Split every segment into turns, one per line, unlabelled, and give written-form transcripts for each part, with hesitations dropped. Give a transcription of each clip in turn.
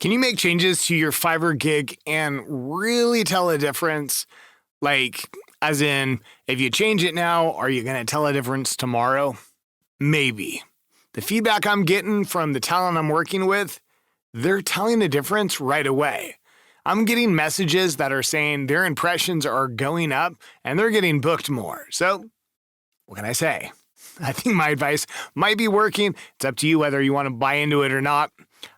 Can you make changes to your Fiverr gig and really tell a difference? Like, as in, if you change it now, are you going to tell a difference tomorrow? Maybe. The feedback I'm getting from the talent I'm working with, they're telling a difference right away. I'm getting messages that are saying their impressions are going up and they're getting booked more. So, what can I say? I think my advice might be working. It's up to you whether you want to buy into it or not.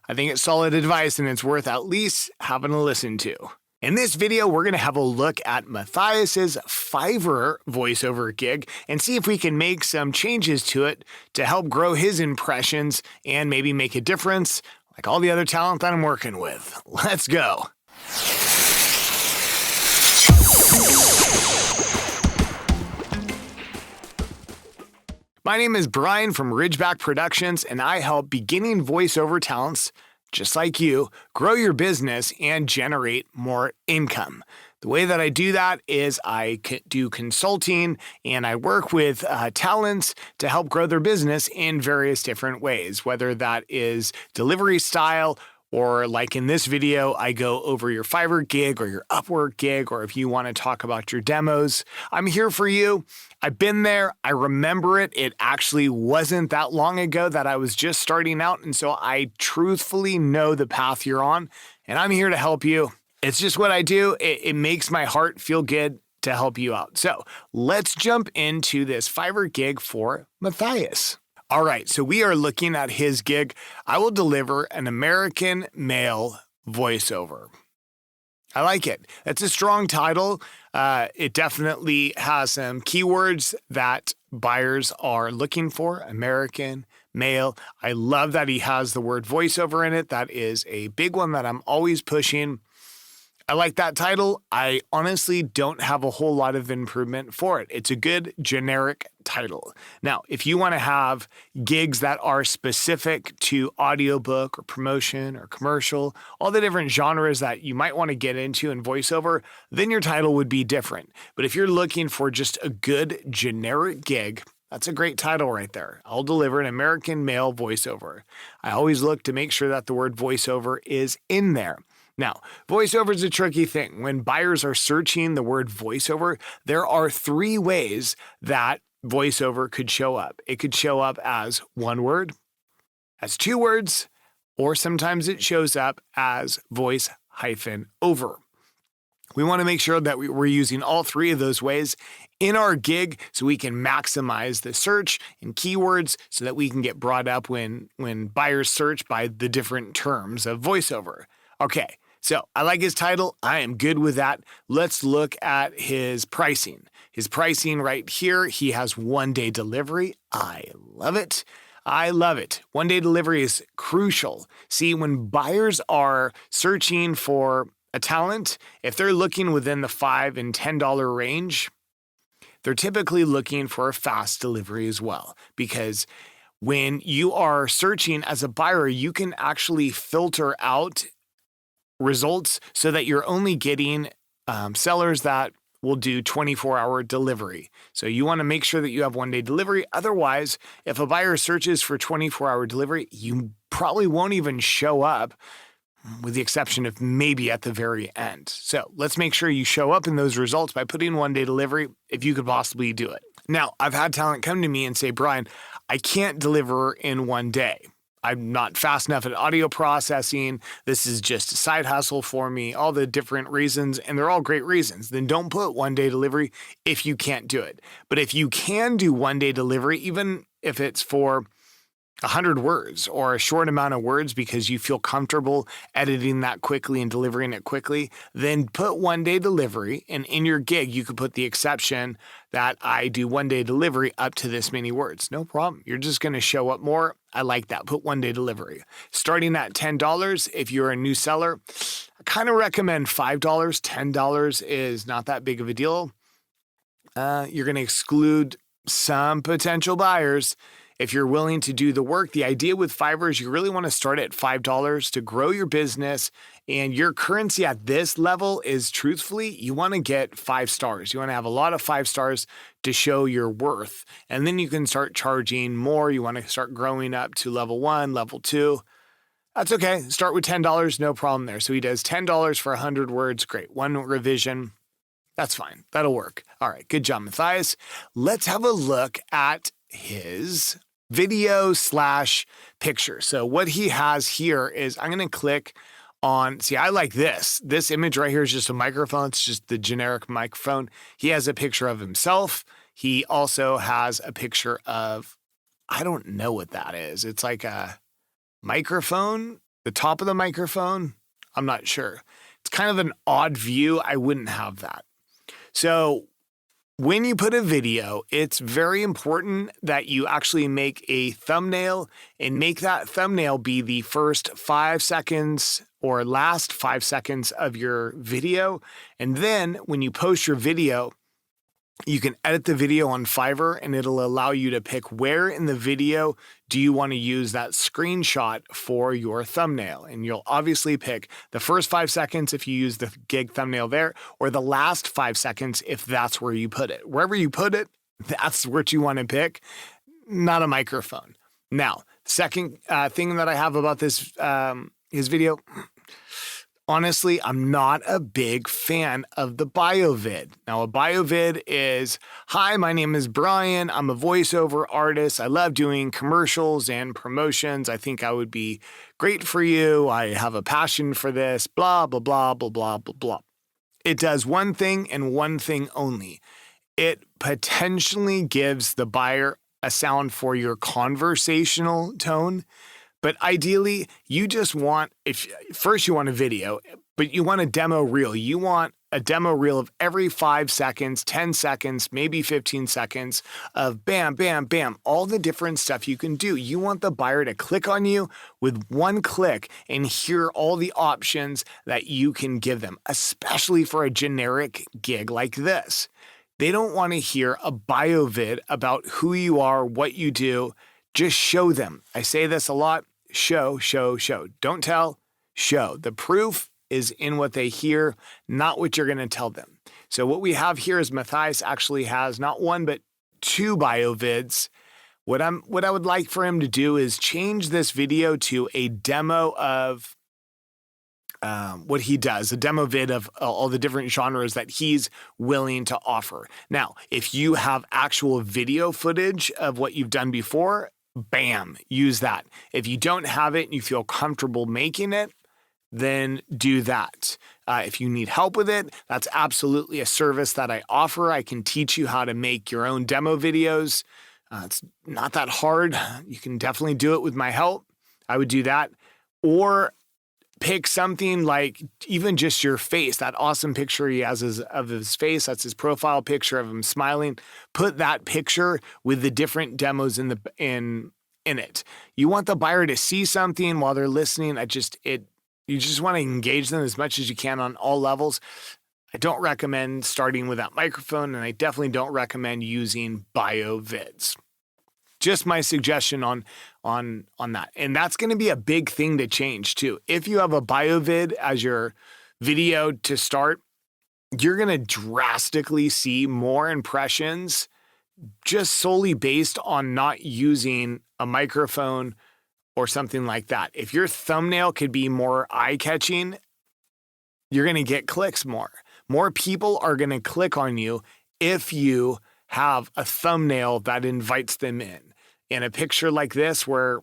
I think it's solid advice and it's worth at least having a listen to. In this video, we're going to have a look at Mathias's Fiverr voiceover gig and see if we can make some changes to it to help grow his impressions and maybe make a difference like all the other talent that I'm working with. Let's go. My name is Brian from Ridgeback Productions, and I help beginning voiceover talents, just like you, grow your business and generate more income. The way that I do that is I do consulting and I work with talents to help grow their business in various different ways, whether that is delivery style, or like in this video, I go over your Fiverr gig or your UpWork gig, or if you want to talk about your demos, I'm here for you. I've been there. I remember it. It actually wasn't that long ago that I was just starting out. And so I truthfully know the path you're on, and I'm here to help you. It's just what I do. It makes my heart feel good to help you out. So let's jump into this Fiverr gig for Mathias. All right, so we are looking at his gig. I will deliver an American male voiceover. I like it. That's a strong title. It definitely has some keywords that buyers are looking for. American, male. I love that he has the word voiceover in it. That is a big one that I'm always pushing. I like that title. I honestly don't have a whole lot of improvement for it. It's a good generic title. Now, if you want to have gigs that are specific to audiobook or promotion or commercial, all the different genres that you might want to get into in voiceover, then your title would be different. But if you're looking for just a good generic gig, that's a great title right there. I'll deliver an American male voiceover. I always look to make sure that the word voiceover is in there. Now, voiceover is a tricky thing. When buyers are searching the word voiceover, there are three ways that voiceover could show up. It could show up as one word, as two words, or sometimes it shows up as voice-over. We want to make sure that we're using all three of those ways in our gig so we can maximize the search and keywords so that we can get brought up when buyers search by the different terms of voiceover. Okay, so I like his title. I am good with that. Let's look at his pricing. His pricing right here, he has 1-day delivery. I love it. I love it. 1-day delivery is crucial. See, when buyers are searching for a talent, if they're looking within the $5 and $10 range, they're typically looking for a fast delivery as well. Because when you are searching as a buyer, you can actually filter out results so that you're only getting sellers that will do 24-hour delivery. So you want to make sure that you have 1-day delivery. Otherwise, if a buyer searches for 24-hour delivery, you probably won't even show up, with the exception of maybe at the very end. So let's make sure you show up in those results by putting 1-day delivery if you could possibly do it. Now, I've had talent come to me and say, Brian, I can't deliver in 1 day. I'm not fast enough at audio processing. This is just a side hustle for me, all the different reasons, and they're all great reasons. Then don't put 1-day delivery if you can't do it. But if you can do 1-day delivery, even if it's for 100 words or a short amount of words because you feel comfortable editing that quickly and delivering it quickly, then put 1-day delivery. And in your gig, you could put the exception that I do 1-day delivery up to this many words. No problem. You're just going to show up more. I like that. Put 1-day delivery. Starting at $10, if you're a new seller, I kind of recommend $5. $10 is not that big of a deal. You're going to exclude some potential buyers. If you're willing to do the work, the idea with Fiverr is you really want to start at $5 to grow your business. And your currency at this level is, truthfully, you want to get 5 stars. You want to have a lot of 5 stars to show your worth. And then you can start charging more. You want to start growing up to level 1, level 2. That's okay. Start with $10, no problem there. So he does $10 for 100 words. Great. One revision. That's fine. That'll work. All right. Good job, Mathias. Let's have a look at his video/picture. So what he has here is I'm going to click on, see, I like this. This image right here is just a microphone. It's just the generic microphone. He has a picture of himself. He also has a picture of, I don't know what that is. It's like a microphone, the top of the microphone. I'm not sure. It's kind of an odd view. I wouldn't have that. So when you put a video, it's very important that you actually make a thumbnail and make that thumbnail be the first 5 seconds or last 5 seconds of your video. And then when you post your video, you can edit the video on Fiverr and it'll allow you to pick where in the video do you want to use that screenshot for your thumbnail. And you'll obviously pick the first 5 seconds if you use the gig thumbnail there, or the last 5 seconds if that's where you put it. Wherever you put it, that's what you want to pick, not a microphone. Now, second thing that I have about this his video, honestly, I'm not a big fan of the bio vid. Now, a bio vid is, hi, my name is Brian. I'm a voiceover artist. I love doing commercials and promotions. I think I would be great for you. I have a passion for this, blah, blah, blah, blah, blah, blah, blah. It does one thing and one thing only. It potentially gives the buyer a sound for your conversational tone. But ideally, you just want, first you want a video, but you want a demo reel. You want a demo reel of every 5 seconds, 10 seconds, maybe 15 seconds of bam, bam, bam, all the different stuff you can do. You want the buyer to click on you with one click and hear all the options that you can give them, especially for a generic gig like this. They don't want to hear a bio vid about who you are, what you do. Just show them. I say this a lot. Show, show, show. Don't tell, show. The proof is in what they hear, not what you're going to tell them. So what we have here is Mathias actually has not one, but 2 bio vids. What I would like for him to do is change this video to a demo of what he does, a demo vid of all the different genres that he's willing to offer. Now, if you have actual video footage of what you've done before, bam, use that. If you don't have it and you feel comfortable making it, then do that. If you need help with it, that's absolutely a service that I offer. I can teach you how to make your own demo videos. It's not that hard. You can definitely do it with my help. I would do that. Or pick something like even just your face, that awesome picture he has of his face. That's his profile picture of him smiling. Put that picture with the different demos in it. You want the buyer to see something while they're listening. You just want to engage them as much as you can on all levels. I don't recommend starting with that microphone, and I definitely don't recommend using bio vids. Just my suggestion on that. And that's going to be a big thing to change too. If you have a bio vid as your video to start, you're going to drastically see more impressions just solely based on not using a microphone or something like that. If your thumbnail could be more eye-catching, you're going to get clicks more. More people are going to click on you if you have a thumbnail that invites them in. In a picture like this, where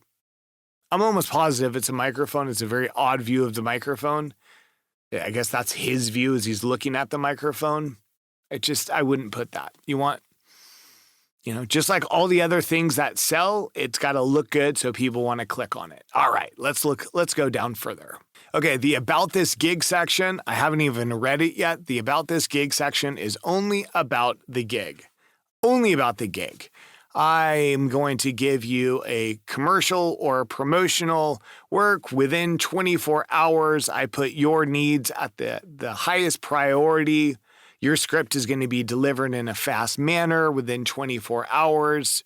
I'm almost positive it's a microphone, it's a very odd view of the microphone. Yeah, I guess that's his view as he's looking at the microphone. I wouldn't put that. You want, just like all the other things that sell, it's got to look good so people want to click on it. All right, let's go down further. Okay, the About This Gig section, I haven't even read it yet. The About This Gig section is only about the gig. Only about the gig. I'm going to give you a commercial or promotional work within 24 hours. I put your needs at the highest priority. Your script is going to be delivered in a fast manner within 24 hours.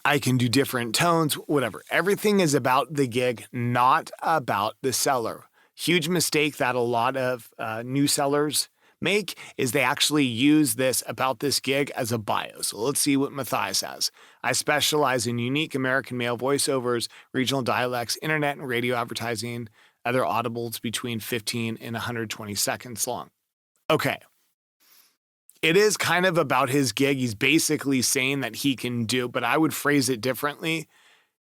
I can do different tones, whatever. Everything is about the gig, not about the seller. Huge mistake that a lot of new sellers make is they actually use this about this gig as a bio. So let's see what Mathias has. I specialize in unique American male voiceovers, regional dialects, internet and radio advertising, other audibles between 15 and 120 seconds long. Okay. It is kind of about his gig. He's basically saying that he can do, but I would phrase it differently.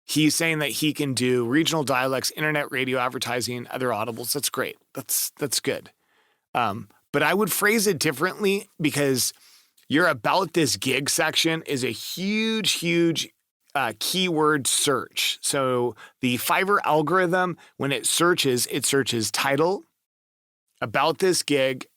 He's saying that he can do regional dialects, internet, radio advertising, other audibles. That's great. That's good. But I would phrase it differently because your about this gig section is a huge keyword search. So the Fiverr algorithm, when it searches title, about this gig,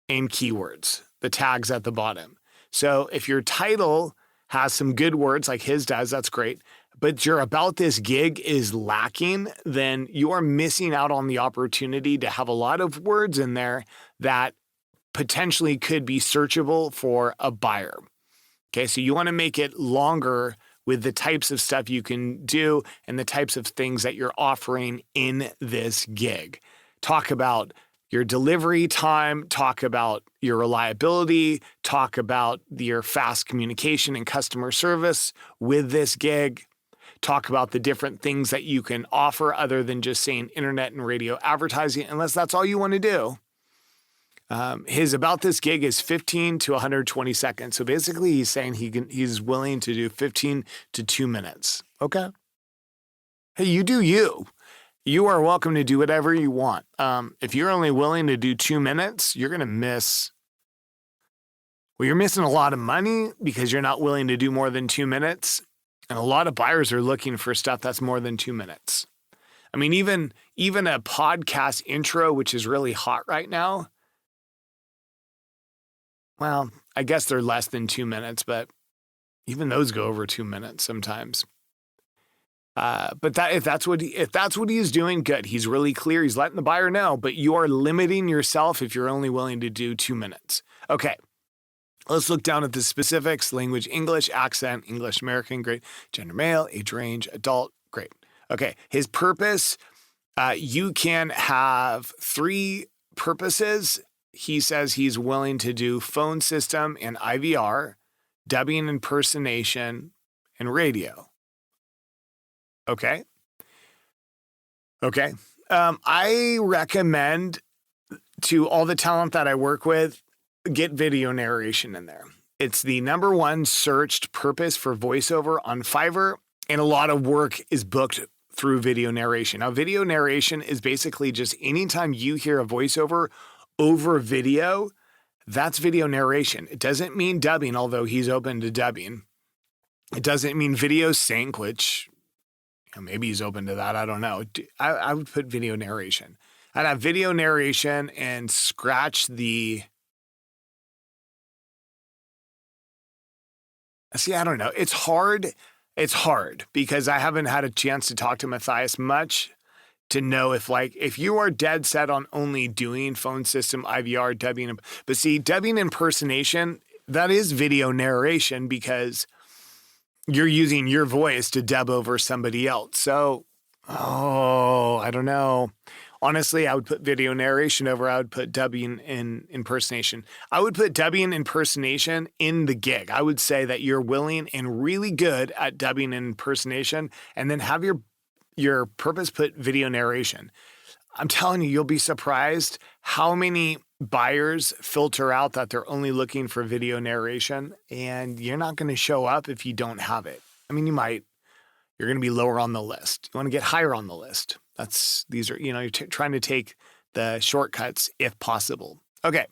and keywords, the tags at the bottom. So if your title has some good words like his does, that's great. But your about this gig is lacking, then you are missing out on the opportunity to have a lot of words in there that potentially could be searchable for a buyer. Okay, so you want to make it longer with the types of stuff you can do and the types of things that you're offering in this gig. Talk about your delivery time, talk about your reliability, talk about your fast communication and customer service with this gig. Talk about the different things that you can offer other than just saying internet and radio advertising, unless that's all you want to do. His about this gig is 15 to 120 seconds. So basically he's saying he's willing to do 15 to 2 minutes. Okay. Hey, you do you. You are welcome to do whatever you want. If you're only willing to do 2 minutes, you're going to miss. Well, you're missing a lot of money because you're not willing to do more than 2 minutes. And a lot of buyers are looking for stuff that's more than 2 minutes. I mean, even a podcast intro, which is really hot right now. Well, I guess they're less than 2 minutes, but even those go over 2 minutes sometimes. But if that's what he's doing, good. He's really clear. He's letting the buyer know, but you are limiting yourself if you're only willing to do 2 minutes. Okay. Let's look down at the specifics. Language, English, accent, English, American, great. Gender, male, age range, adult, great. Okay. His purpose, you can have 3 purposes. He says he's willing to do phone system and IVR, dubbing, impersonation, and radio. Okay. I recommend to all the talent that I work with, get video narration in there. It's the #1 searched purpose for voiceover on Fiverr, and a lot of work is booked through video narration. Now, video narration is basically just anytime you hear a voiceover over video, that's video narration. It doesn't mean dubbing, although he's open to dubbing. It doesn't mean video sync, which maybe he's open to that. I don't know. I would put video narration. I'd have video narration and scratch the... See, I don't know. It's hard. It's hard because I haven't had a chance to talk to Mathias much to know if you are dead set on only doing phone system, IVR, dubbing. But see, dubbing impersonation, that is video narration because you're using your voice to dub over somebody else. So, I don't know. Honestly, I would put video narration over. I would put dubbing in impersonation. I would put dubbing impersonation in the gig. I would say that you're willing and really good at dubbing and impersonation, and then have your purpose put video narration. I'm telling you, you'll be surprised how many buyers filter out that they're only looking for video narration, and you're not going to show up if you don't have it. I mean, you might. You're going to be lower on the list. You want to get higher on the list. You're trying to take the shortcuts if possible. Okay.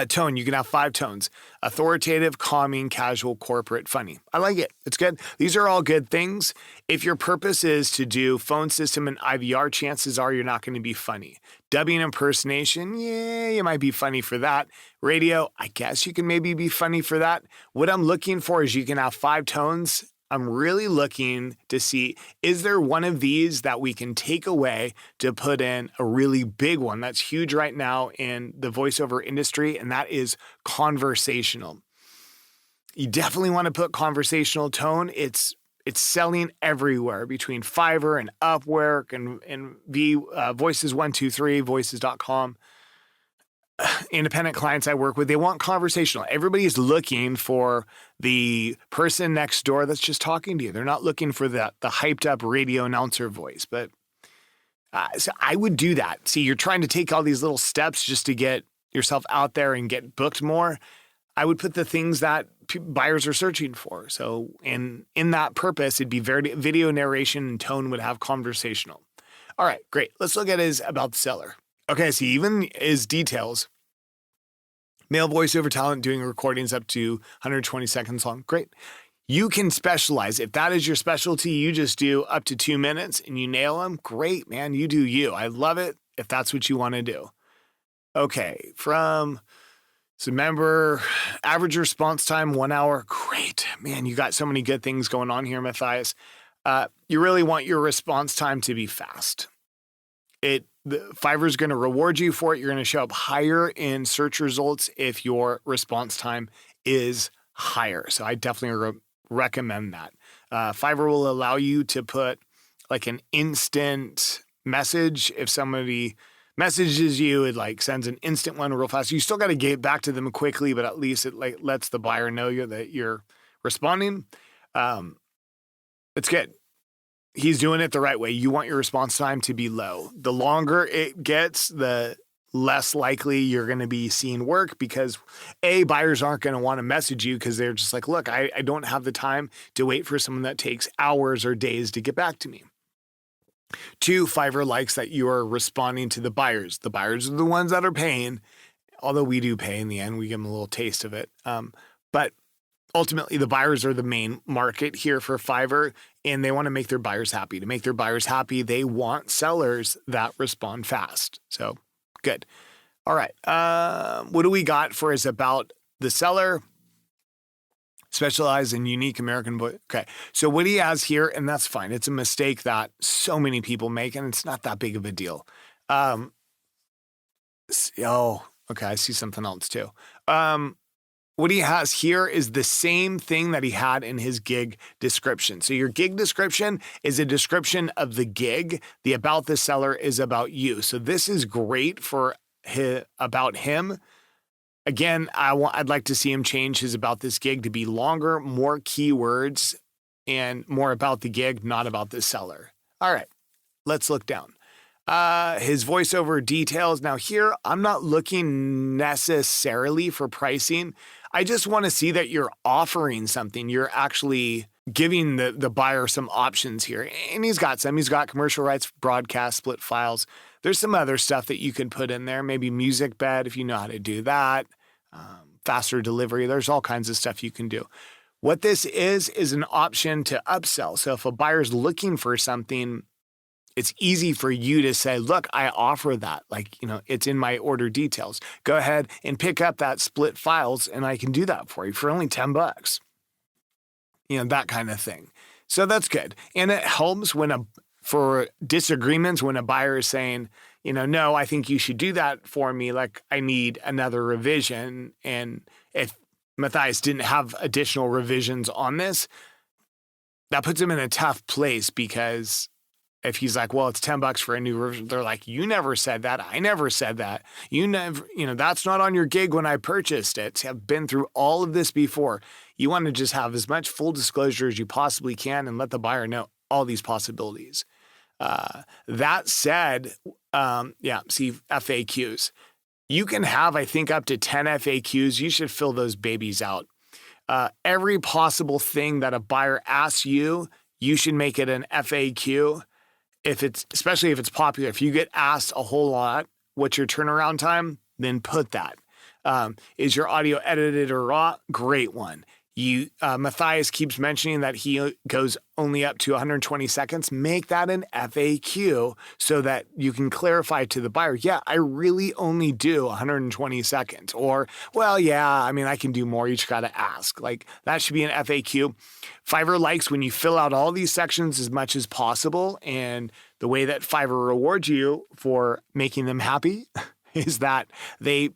Tone, you can have 5 tones: authoritative, calming, casual, corporate, funny. I like it. It's good. These are all good things. If your purpose is to do phone system and IVR, chances are you're not going to be funny. Dubbing impersonation, yeah, you might be funny for that. Radio, I guess you can maybe be funny for that. What I'm looking for is you can have 5 tones. I'm really looking to see, is there one of these that we can take away to put in a really big one that's huge right now in the voiceover industry, and that is conversational. You definitely want to put conversational tone. It's selling everywhere between Fiverr and UpWork and Voices123, voices.com. independent clients I work with, they want conversational. Everybody's looking for the person next door that's just talking to you. They're not looking for the hyped up radio announcer voice. But so I would do that. See, you're trying to take all these little steps just to get yourself out there and get booked more. I would put the things that buyers are searching for. So in that purpose, it'd be very video narration and tone would have conversational. All right, great. Let's look at his about the seller. Okay, so even his details, male voiceover talent doing recordings up to 120 seconds long. Great. You can specialize. If that is your specialty, you just do up to 2 minutes and you nail them. Great, man. You do you. I love it if that's what you want to do. Okay, so remember, average response time, 1 hour. Great. Man, you got so many good things going on here, Mathias. You really want your response time to be fast. Fiverr is going to reward you for it. You're going to show up higher in search results if your response time is higher. So I definitely recommend that. Fiverr will allow you to put like an instant message. If somebody messages you, it like sends an instant one real fast. You still got to get back to them quickly, but at least it like lets the buyer know that you're responding. It's good. He's doing it the right way. You want your response time to be low. The longer it gets, the less likely you're going to be seeing work because buyers aren't going to want to message you because they're just like, look, I don't have the time to wait for someone that takes hours or days to get back to me. 2, Fiverr likes that you are responding to the buyers. The buyers are the ones that are paying, although we do pay in the end. We give them a little taste of it. But ultimately, the buyers are the main market here for Fiverr, and they want to make their buyers happy. To make their buyers happy, they want sellers that respond fast. So, good. All right. What do we got for us about the seller? Specialize in unique American voice. Okay. So what he has here, and that's fine. It's a mistake that so many people make, and it's not that big of a deal. Okay. I see something else too. What he has here is the same thing that he had in his gig description. So your gig description is a description of the gig. The about the seller is about you. So this is great for about him. Again, I'd like to see him change his about this gig to be longer, more keywords, and more about the gig, not about the seller. All right, let's look down. His voiceover details. Now here, I'm not looking necessarily for pricing. I just want to see that you're offering something. You're actually giving the buyer some options here. And he's got some. He's got commercial rights, broadcast, split files. There's some other stuff that you can put in there. Maybe music bed if you know how to do that. Faster delivery. There's all kinds of stuff you can do. What this is an option to upsell. So if a buyer's looking for something, it's easy for you to say, look, I offer that. Like, it's in my order details. Go ahead and pick up that split files and I can do that for you for only $10. That kind of thing. So that's good. And it helps for disagreements when a buyer is saying, no, I think you should do that for me. Like I need another revision. And if Mathias didn't have additional revisions on this, that puts him in a tough place because if he's like, well, it's $10 for a new revision, they're like, you never said that. I never said that. You never, that's not on your gig when I purchased it. I've been through all of this before. You want to just have as much full disclosure as you possibly can and let the buyer know all these possibilities. That said, see FAQs. You can have, I think, up to 10 FAQs. You should fill those babies out. Every possible thing that a buyer asks you, you should make it an FAQ. Especially if it's popular, if you get asked a whole lot, what's your turnaround time? Then put that. Is your audio edited or raw? Great one. Mathias keeps mentioning that he goes only up to 120 seconds. Make that an FAQ so that you can clarify to the buyer, yeah, I really only do 120 seconds. Or, well, yeah, I can do more. You just got to ask. Like that should be an FAQ. Fiverr likes when you fill out all these sections as much as possible. And the way that Fiverr rewards you for making them happy is that they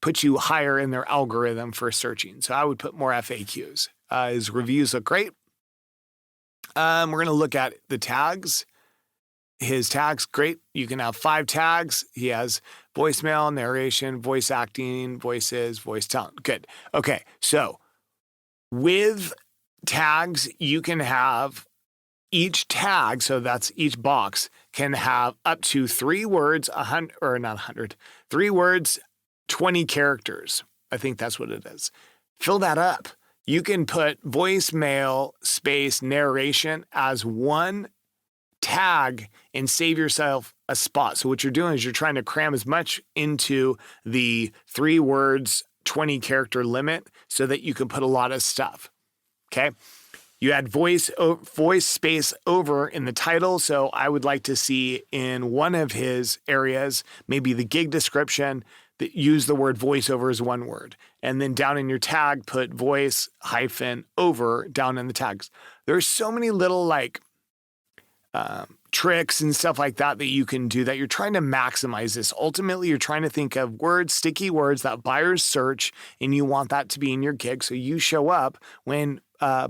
put you higher in their algorithm for searching. So I would put more FAQs. His reviews look great. We're going to look at the tags. his tags, great. You can have 5 tags. He has voicemail, narration, voice acting, voices, voice talent. Good. Okay. So with tags, you can have each tag. So that's each box can have up to 3 words, 100 or not 100, 3 words, 20 characters. I think that's what it is. Fill that up. You can put voicemail space narration as one tag and save yourself a spot. So what you're doing is you're trying to cram as much into the 3 words, 20 character limit so that you can put a lot of stuff. Okay. You add voice space over in the title. So I would like to see in one of his areas, maybe the gig description, that use the word voiceover as one word. And then down in your tag, put voice -over down in the tags. There's so many little tricks and stuff like that that you can do that you're trying to maximize this. Ultimately, you're trying to think of words, sticky words that buyers search, and you want that to be in your gig so you show up when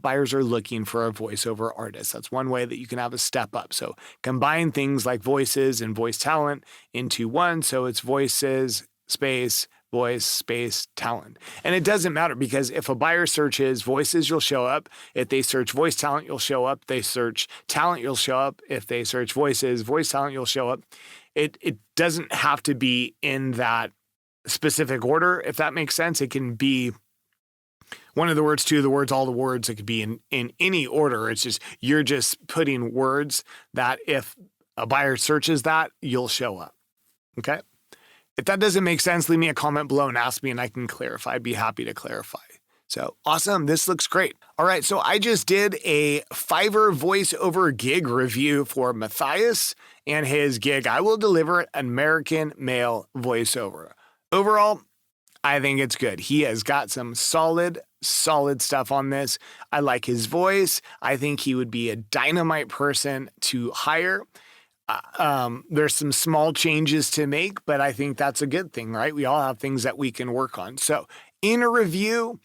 buyers are looking for a voiceover artist. That's one way that you can have a step up. So combine things like voices and voice talent into one. So it's voices, space, voice, space, talent. And it doesn't matter because if a buyer searches voices, you'll show up. If they search voice talent, you'll show up. They search talent, you'll show up. If they search voices, voice talent, you'll show up. It doesn't have to be in that specific order, if that makes sense. It can be one of the words, 2 of the words, all the words. It could be in any order. It's just, you're just putting words that if a buyer searches that, you'll show up. Okay. If that doesn't make sense, leave me a comment below and ask me and I can clarify. I'd be happy to clarify. So awesome. This looks great. All right. So I just did a Fiverr voiceover gig review for Mathias and his gig. I will deliver an American male voiceover. Overall, I think it's good. He has got some solid stuff on this. I like his voice. I think he would be a dynamite person to hire. There's some small changes to make, but I think that's a good thing, right? We all have things that we can work on. So in a review,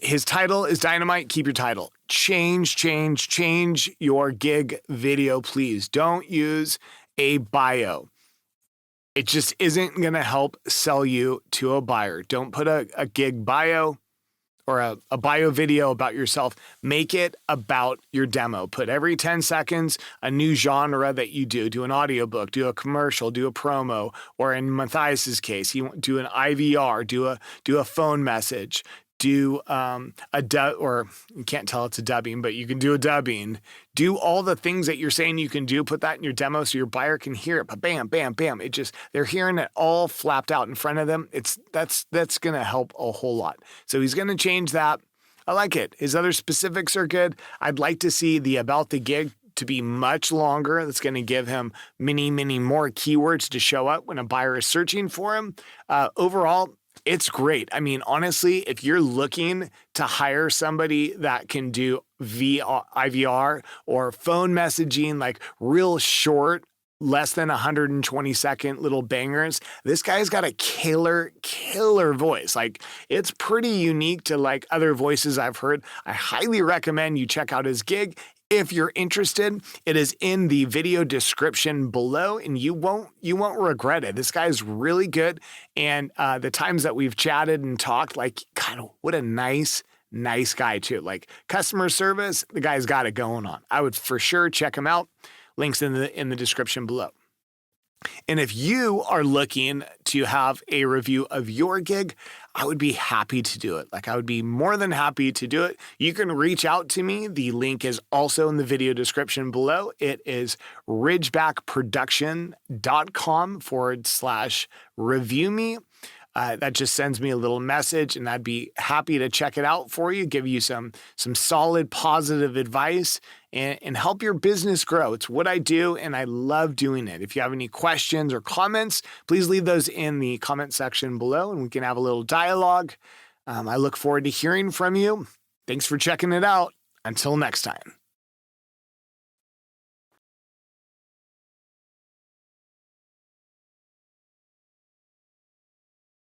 his title is dynamite. Keep your title. Change your gig video, please. Don't use a bio. It just isn't going to help sell you to a buyer. Don't put a gig bio or a bio video about yourself. Make it about your demo. Put every 10 seconds a new genre that you do. Do an audiobook, do a commercial, do a promo, or in Mathias's case, do an IVR, do a phone message, do a dub, or you can't tell it's a dubbing, but you can do a dubbing. Do all the things that you're saying you can do. Put that in your demo so your buyer can hear it. But bam, bam, bam. It just, they're hearing it all flapped out in front of them. That's going to help a whole lot. So he's going to change that. I like it. His other specifics are good. I'd like to see the about the gig to be much longer. That's going to give him many more keywords to show up when a buyer is searching for him. Overall, it's great. I mean, honestly, if you're looking to hire somebody that can do IVR or phone messaging, like real short, less than 120-second little bangers, this guy's got a killer voice. Like, it's pretty unique to like other voices I've heard. I highly recommend you check out his gig. If you're interested, it is in the video description below and you won't regret it. This guy's really good. And the times that we've chatted and talked, like, God, what a nice guy too. Like customer service, the guy's got it going on. I would for sure check him out. Links in the description below. And if you are looking to have a review of your gig, I would be happy to do it. Like, I would be more than happy to do it. You can reach out to me. The link is also in the video description below. It is ridgebackproduction.com/review me. That just sends me a little message and I'd be happy to check it out for you, give you some solid positive advice and help your business grow. It's what I do and I love doing it. If you have any questions or comments, please leave those in the comment section below and we can have a little dialogue. I look forward to hearing from you. Thanks for checking it out. Until next time.